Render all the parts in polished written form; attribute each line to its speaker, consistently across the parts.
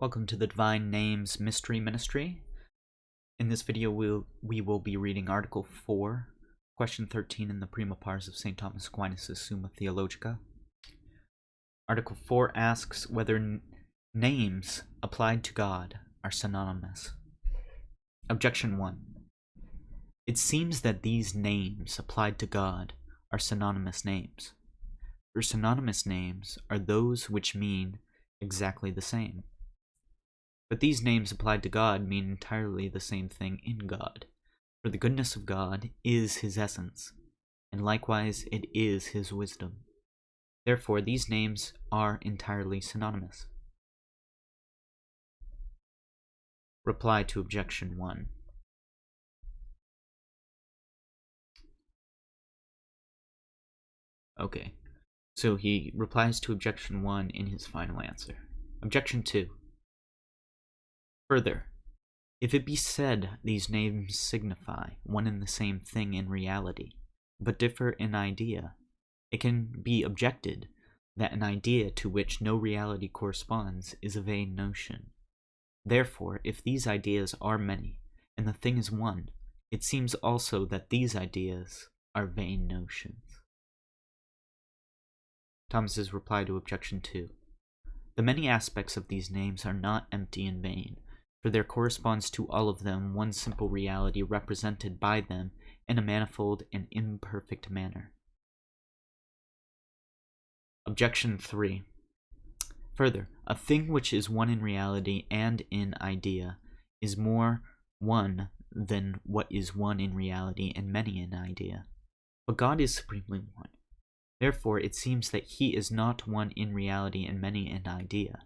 Speaker 1: Welcome to the Divine Names Mystery Ministry. In this video, we will be reading Article 4, Question 13 in the Prima Pars of St. Thomas Aquinas' Summa Theologica. Article 4 asks whether names applied to God are synonymous. Objection 1. It seems that these names applied to God are synonymous names. For synonymous names are those which mean exactly the same. But these names applied to God mean entirely the same thing in God, for the goodness of God is his essence, and likewise it is his wisdom. Therefore, these names are entirely synonymous. Reply to Objection 1. Okay, so he replies to Objection 1 in his final answer. Objection 2. Further, if it be said these names signify one and the same thing in reality, but differ in idea, it can be objected that an idea to which no reality corresponds is a vain notion. Therefore, if these ideas are many, and the thing is one, it seems also that these ideas are vain notions. Thomas's reply to Objection 2. The many aspects of these names are not empty and vain, for there corresponds to all of them one simple reality represented by them in a manifold and imperfect manner. Objection 3. Further, a thing which is one in reality and in idea is more one than what is one in reality and many in idea. But God is supremely one. Therefore, it seems that he is not one in reality and many in idea,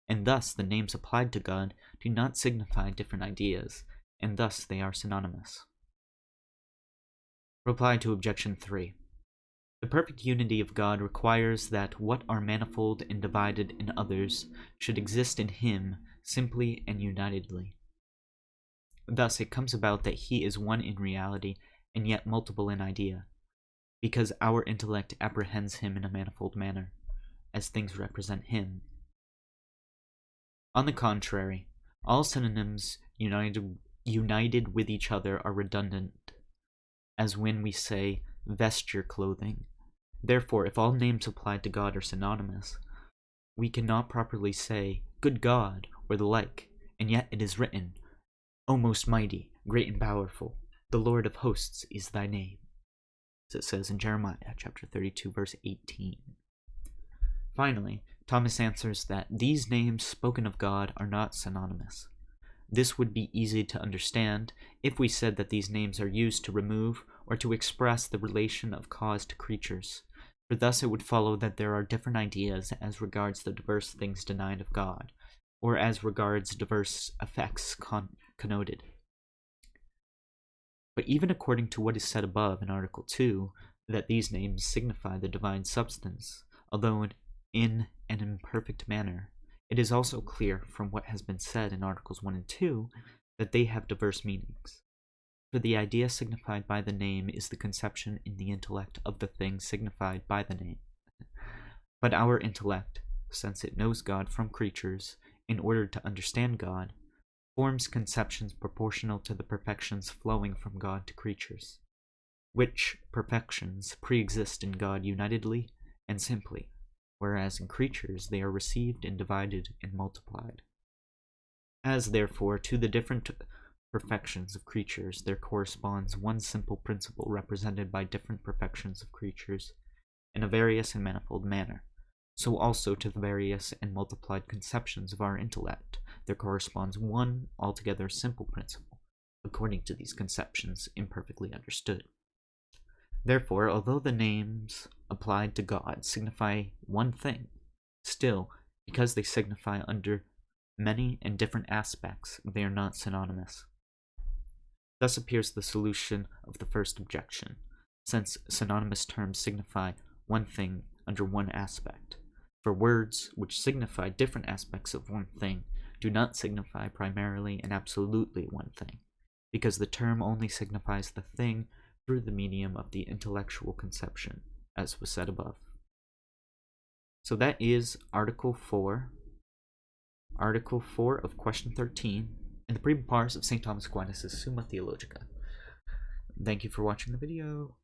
Speaker 1: and thus the names applied to God do not signify different ideas, and thus they are synonymous. Reply to Objection 3. The perfect unity of God requires that what are manifold and divided in others should exist in him simply and unitedly. Thus it comes about that he is one in reality and yet multiple in idea, because our intellect apprehends him in a manifold manner, as things represent him. On the contrary, all synonyms united with each other are redundant, as when we say vesture clothing. Therefore, if all names applied to God are synonymous, we cannot properly say, good God, or the like, and yet it is written, O most mighty, great and powerful, the Lord of hosts is thy name, as it says in Jeremiah chapter 32, verse 18. Finally, Thomas answers that these names spoken of God are not synonymous. This would be easy to understand if we said that these names are used to remove or to express the relation of cause to creatures, for thus it would follow that there are different ideas as regards the diverse things denied of God, or as regards diverse effects connoted. But even according to what is said above in Article 2, that these names signify the divine substance, although in an imperfect manner, it is also clear from what has been said in Articles 1 and 2 that they have diverse meanings. For the idea signified by the name is the conception in the intellect of the thing signified by the name. But our intellect, since it knows God from creatures, in order to understand God, forms conceptions proportional to the perfections flowing from God to creatures, which perfections pre-exist in God unitedly and simply, whereas in creatures they are received and divided and multiplied. As therefore to the different perfections of creatures there corresponds one simple principle represented by different perfections of creatures in a various and manifold manner, so also to the various and multiplied conceptions of our intellect there corresponds one altogether simple principle, according to these conceptions imperfectly understood. Therefore, although the names applied to God signify one thing, still, because they signify under many and different aspects, they are not synonymous. Thus appears the solution of the first objection, since synonymous terms signify one thing under one aspect. For words which signify different aspects of one thing do not signify primarily and absolutely one thing, because the term only signifies the thing through the medium of the intellectual conception, as was said above. So that is Article 4, Article 4 of Question 13, in the prima pars of St. Thomas Aquinas' Summa Theologica. Thank you for watching the video.